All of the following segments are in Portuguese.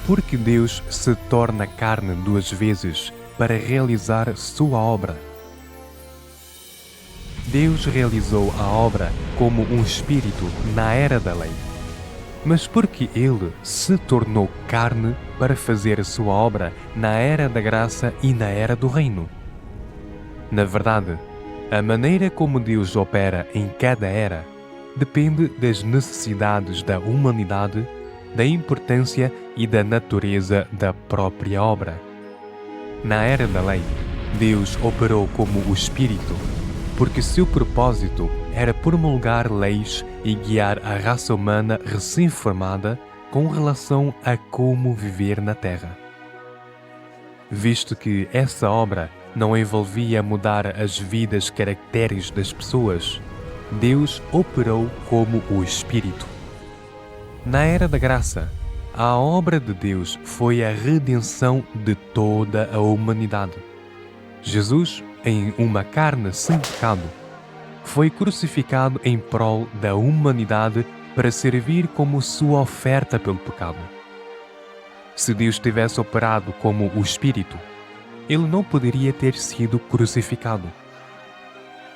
Porque Deus se torna carne duas vezes para realizar sua obra. Deus realizou a obra como um espírito na era da lei. Mas porque Ele se tornou carne para fazer sua obra na era da graça e na era do reino. Na verdade, a maneira como Deus opera em cada era depende das necessidades da humanidade, da importância e da natureza da própria obra. Na era da lei, Deus operou como o Espírito, porque seu propósito era promulgar leis e guiar a raça humana recém-formada com relação a como viver na Terra. Visto que essa obra não envolvia mudar as vidas caracteres das pessoas, Deus operou como o Espírito. Na era da graça, a obra de Deus foi a redenção de toda a humanidade. Jesus, em uma carne sem pecado, foi crucificado em prol da humanidade para servir como sua oferta pelo pecado. Se Deus tivesse operado como o Espírito, Ele não poderia ter sido crucificado.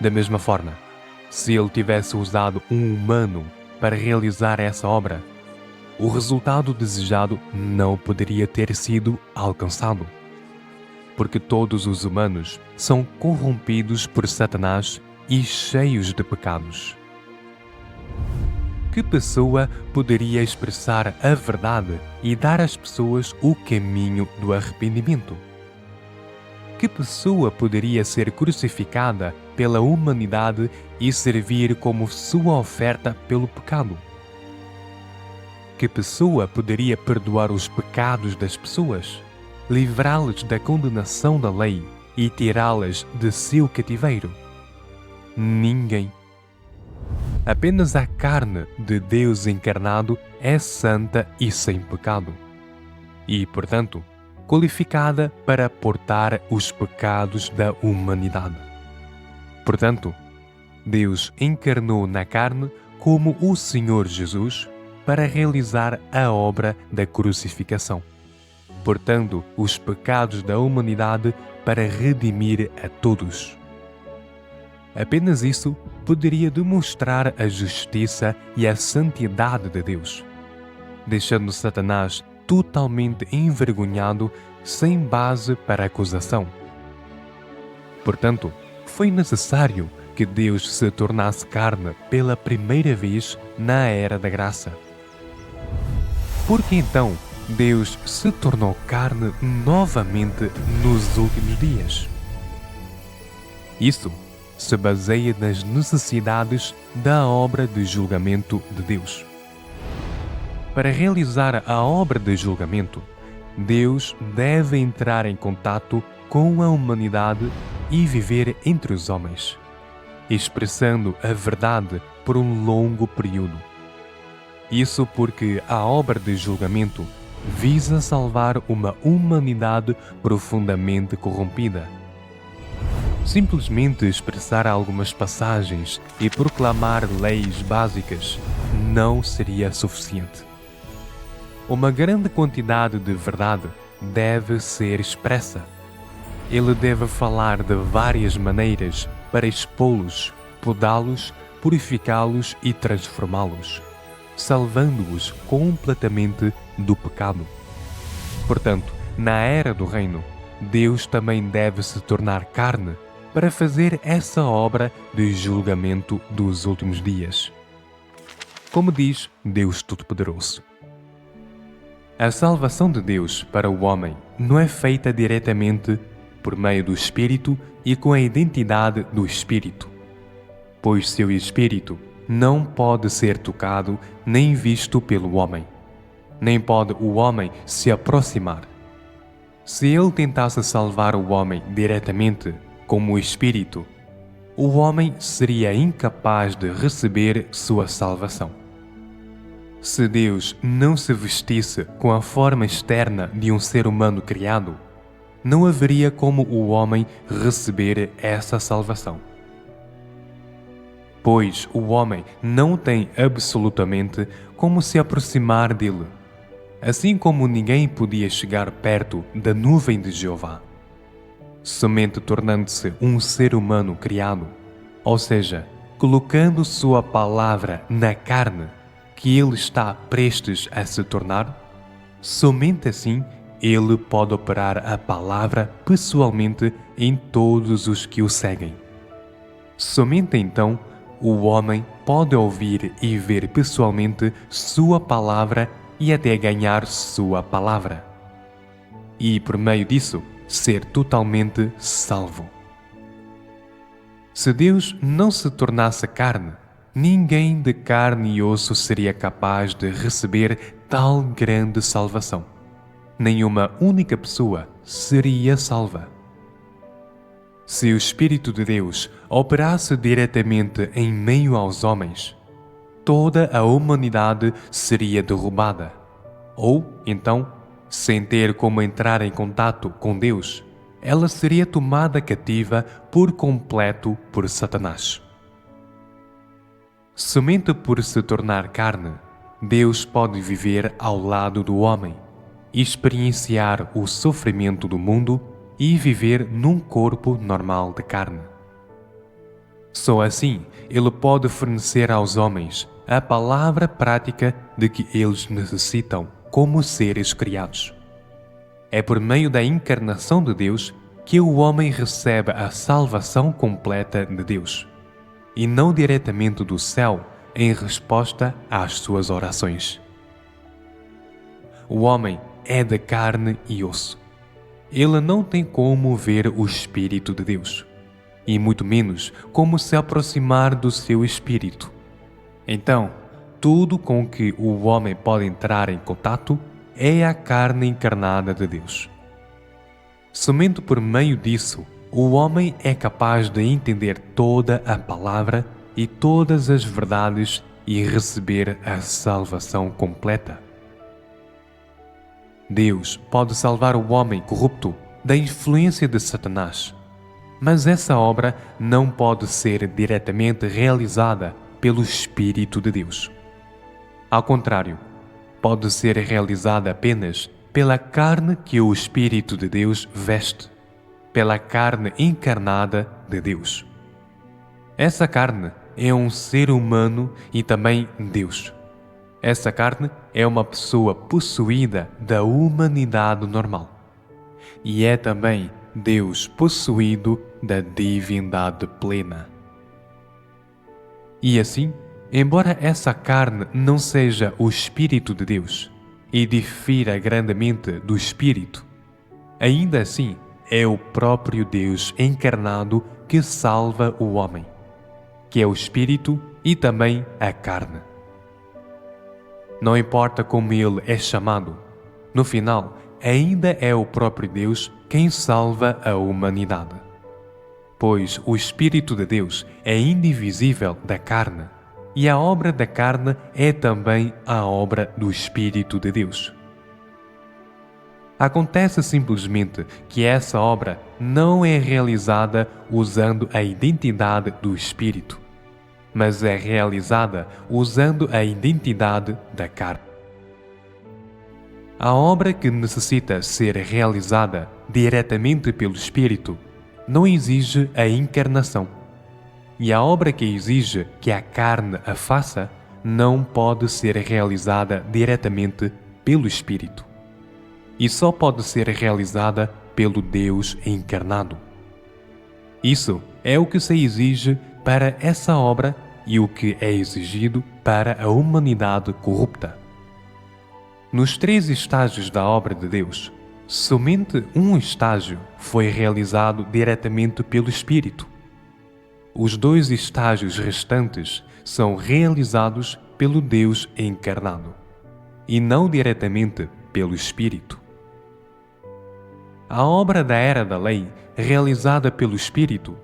Da mesma forma, se Ele tivesse usado um humano para realizar essa obra, o resultado desejado não poderia ter sido alcançado. Porque todos os humanos são corrompidos por Satanás e cheios de pecados. Que pessoa poderia expressar a verdade e dar às pessoas o caminho do arrependimento? Que pessoa poderia ser crucificada pela humanidade e servir como sua oferta pelo pecado? Que pessoa poderia perdoar os pecados das pessoas, livrá-las da condenação da lei e tirá-las de seu cativeiro? Ninguém. Apenas a carne de Deus encarnado é santa e sem pecado, e, portanto, qualificada para portar os pecados da humanidade. Portanto, Deus encarnou na carne como o Senhor Jesus para realizar a obra da crucificação, portando os pecados da humanidade para redimir a todos. Apenas isso poderia demonstrar a justiça e a santidade de Deus, deixando Satanás totalmente envergonhado, sem base para acusação. Portanto, foi necessário que Deus se tornasse carne pela primeira vez na era da graça. Por que então Deus se tornou carne novamente nos últimos dias? Isso se baseia nas necessidades da obra de julgamento de Deus. Para realizar a obra de julgamento, Deus deve entrar em contato com a humanidade e viver entre os homens, expressando a verdade por um longo período. Isso porque a obra de julgamento visa salvar uma humanidade profundamente corrompida. Simplesmente expressar algumas passagens e proclamar leis básicas não seria suficiente. Uma grande quantidade de verdade deve ser expressa. Ele deve falar de várias maneiras para expô-los, podá-los, purificá-los e transformá-los, salvando-os completamente do pecado. Portanto, na era do reino, Deus também deve se tornar carne para fazer essa obra de julgamento dos últimos dias. Como diz Deus Todo-Poderoso: a salvação de Deus para o homem não é feita diretamente por meio do Espírito e com a identidade do Espírito, pois seu Espírito não pode ser tocado nem visto pelo homem, nem pode o homem se aproximar. Se ele tentasse salvar o homem diretamente, como o Espírito, o homem seria incapaz de receber sua salvação. Se Deus não se vestisse com a forma externa de um ser humano criado, não haveria como o homem receber essa salvação. Pois o homem não tem absolutamente como se aproximar dele. assim como ninguém podia chegar perto da nuvem de Jeová. Somente tornando-se um ser humano criado, ou seja, colocando sua palavra na carne, que ele está prestes a se tornar, somente assim ele pode operar a palavra pessoalmente em todos os que o seguem. Somente então o homem pode ouvir e ver pessoalmente sua palavra e até ganhar sua palavra. E por meio disso, ser totalmente salvo. Se Deus não se tornasse carne, ninguém de carne e osso seria capaz de receber tal grande salvação. Nenhuma única pessoa seria salva. Se o Espírito de Deus operasse diretamente em meio aos homens, toda a humanidade seria derrubada. Ou, então, sem ter como entrar em contato com Deus, ela seria tomada cativa por completo por Satanás. Somente por se tornar carne, Deus pode viver ao lado do homem, experienciar o sofrimento do mundo e viver num corpo normal de carne. Só assim ele pode fornecer aos homens a palavra prática de que eles necessitam como seres criados. É por meio da encarnação de Deus que o homem recebe a salvação completa de Deus, e não diretamente do céu em resposta às suas orações. O homem é de carne e osso. Ele não tem como ver o Espírito de Deus, e muito menos como se aproximar do seu Espírito. Então, tudo com que o homem pode entrar em contato é a carne encarnada de Deus. Somente por meio disso, o homem é capaz de entender toda a palavra e todas as verdades e receber a salvação completa. Deus pode salvar o homem corrupto da influência de Satanás, mas essa obra não pode ser diretamente realizada pelo Espírito de Deus. Ao contrário, pode ser realizada apenas pela carne que o Espírito de Deus veste, pela carne encarnada de Deus. Essa carne é um ser humano e também Deus. Essa carne é uma pessoa possuída da humanidade normal. E é também Deus possuído da divindade plena. E assim, embora essa carne não seja o Espírito de Deus e difira grandemente do Espírito, ainda assim é o próprio Deus encarnado que salva o homem, que é o Espírito e também a carne. Não importa como ele é chamado, no final ainda é o próprio Deus quem salva a humanidade. Pois o Espírito de Deus é indivisível da carne, e a obra da carne é também a obra do Espírito de Deus. Acontece simplesmente que essa obra não é realizada usando a identidade do Espírito, mas é realizada usando a identidade da carne. A obra que necessita ser realizada diretamente pelo Espírito não exige a encarnação, e a obra que exige que a carne a faça não pode ser realizada diretamente pelo Espírito, e só pode ser realizada pelo Deus encarnado. Isso é o que se exige para essa obra e o que é exigido para a humanidade corrupta. Nos 3 estágios da obra de Deus, somente um estágio foi realizado diretamente pelo Espírito. Os 2 estágios restantes são realizados pelo Deus encarnado, e não diretamente pelo Espírito. A obra da Era da Lei, realizada pelo Espírito,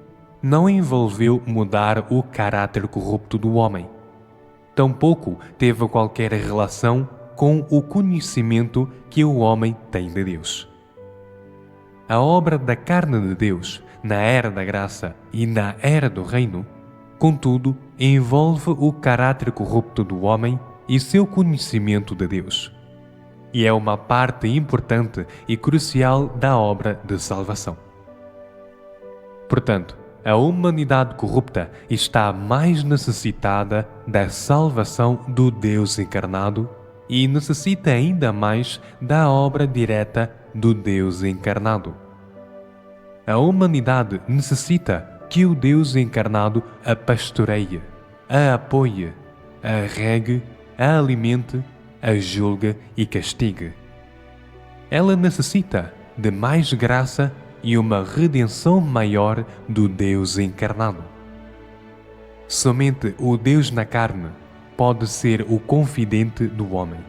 não envolveu mudar o caráter corrupto do homem. Tampouco teve qualquer relação com o conhecimento que o homem tem de Deus. A obra da carne de Deus, na Era da Graça e na Era do Reino, contudo, envolve o caráter corrupto do homem e seu conhecimento de Deus. e é uma parte importante e crucial da obra de salvação. Portanto, a humanidade corrupta está mais necessitada da salvação do Deus encarnado e necessita ainda mais da obra direta do Deus encarnado. A humanidade necessita que o Deus encarnado a pastoreie, a apoie, a regue, a alimente, a julgue e castigue. Ela necessita de mais graça e uma redenção maior do Deus encarnado. Somente o Deus na carne pode ser o confidente do homem,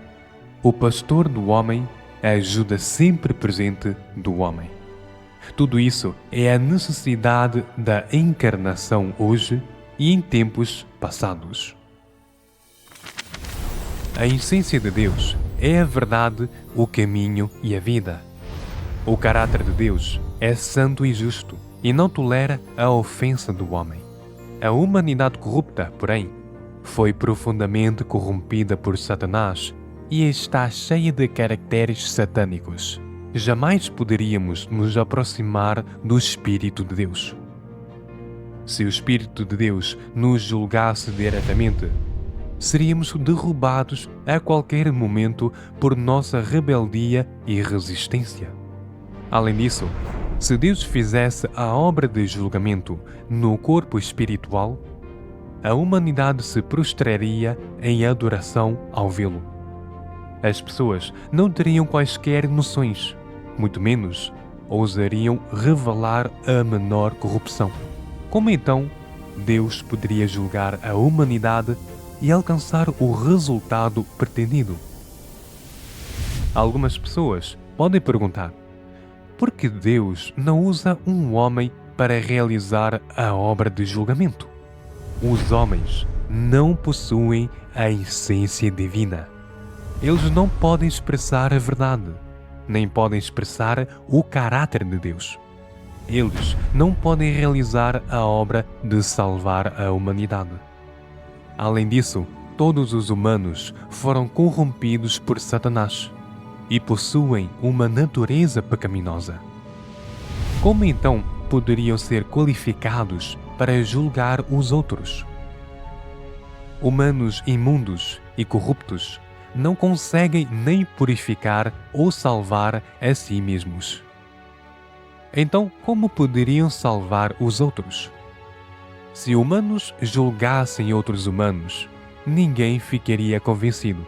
o pastor do homem, a ajuda sempre presente do homem. Tudo isso é a necessidade da encarnação hoje e em tempos passados. A essência de Deus é a verdade, o caminho e a vida. O caráter de Deus é santo e justo e não tolera a ofensa do homem. A humanidade corrupta, porém, foi profundamente corrompida por Satanás e está cheia de caracteres satânicos. Jamais poderíamos nos aproximar do Espírito de Deus. Se o Espírito de Deus nos julgasse diretamente, seríamos derrubados a qualquer momento por nossa rebeldia e resistência. Além disso, se Deus fizesse a obra de julgamento no corpo espiritual, a humanidade se prostraria em adoração ao vê-lo. As pessoas não teriam quaisquer noções, muito menos ousariam revelar a menor corrupção. Como então Deus poderia julgar a humanidade e alcançar o resultado pretendido? Algumas pessoas podem perguntar: por que Deus não usa um homem para realizar a obra de julgamento? Os homens não possuem a essência divina. Eles não podem expressar a verdade, nem podem expressar o caráter de Deus. Eles não podem realizar a obra de salvar a humanidade. Além disso, todos os humanos foram corrompidos por Satanás e possuem uma natureza pecaminosa. Como então poderiam ser qualificados para julgar os outros? Humanos imundos e corruptos não conseguem nem purificar ou salvar a si mesmos. Então, como poderiam salvar os outros? Se humanos julgassem outros humanos, ninguém ficaria convencido,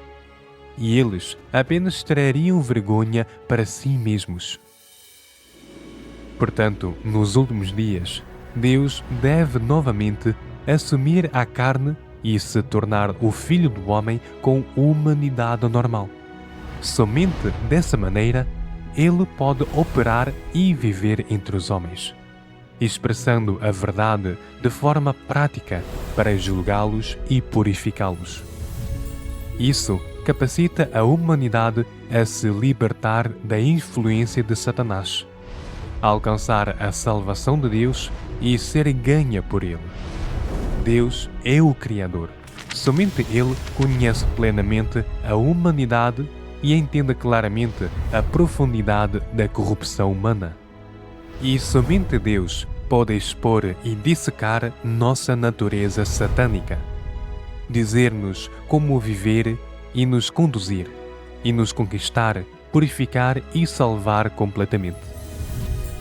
e eles apenas trariam vergonha para si mesmos. Portanto, nos últimos dias, Deus deve novamente assumir a carne e se tornar o Filho do Homem com humanidade normal. Somente dessa maneira, Ele pode operar e viver entre os homens, expressando a verdade de forma prática para julgá-los e purificá-los. Isso capacita a humanidade a se libertar da influência de Satanás, a alcançar a salvação de Deus e ser ganha por Ele. Deus é o Criador. Somente Ele conhece plenamente a humanidade e entende claramente a profundidade da corrupção humana. E somente Deus pode expor e dissecar nossa natureza satânica, dizer-nos como viver e nos conduzir, e nos conquistar, purificar e salvar completamente.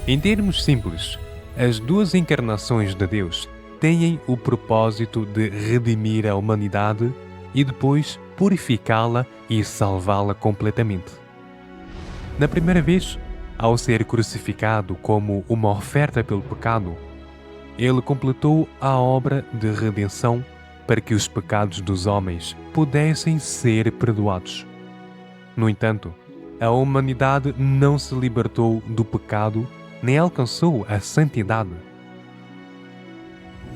Em termos simples, as duas encarnações de Deus têm o propósito de redimir a humanidade e depois purificá-la e salvá-la completamente. Na primeira vez, ao ser crucificado como uma oferta pelo pecado, Ele completou a obra de redenção para que os pecados dos homens pudessem ser perdoados. No entanto, a humanidade não se libertou do pecado nem alcançou a santidade.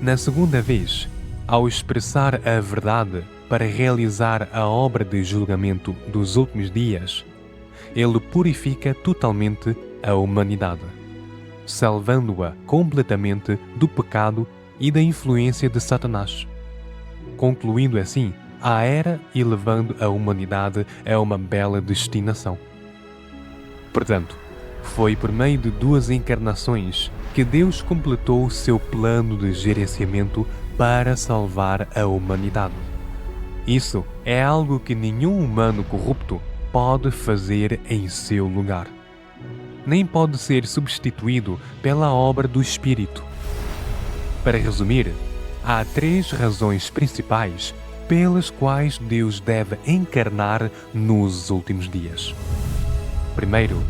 Na segunda vez, ao expressar a verdade para realizar a obra de julgamento dos últimos dias, Ele purifica totalmente a humanidade, salvando-a completamente do pecado e da influência de Satanás, concluindo assim à era e levando a humanidade a uma bela destinação. Portanto, foi por meio de 2 encarnações que Deus completou o seu plano de gerenciamento para salvar a humanidade. Isso é algo que nenhum humano corrupto pode fazer em seu lugar. Nem pode ser substituído pela obra do Espírito. Para resumir, há 3 razões principais pelas quais Deus deve encarnar nos últimos dias. Primeiro,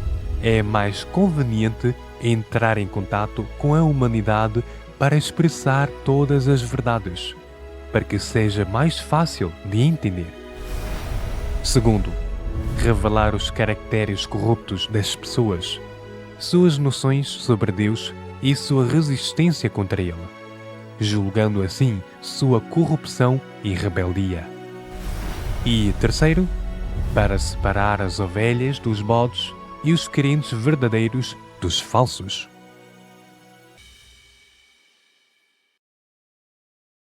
é mais conveniente entrar em contato com a humanidade para expressar todas as verdades, para que seja mais fácil de entender. Segundo, revelar os caracteres corruptos das pessoas, suas noções sobre Deus e sua resistência contra Ele, julgando assim sua corrupção e rebeldia. E terceiro, para separar as ovelhas dos bodes e os crentes verdadeiros dos falsos.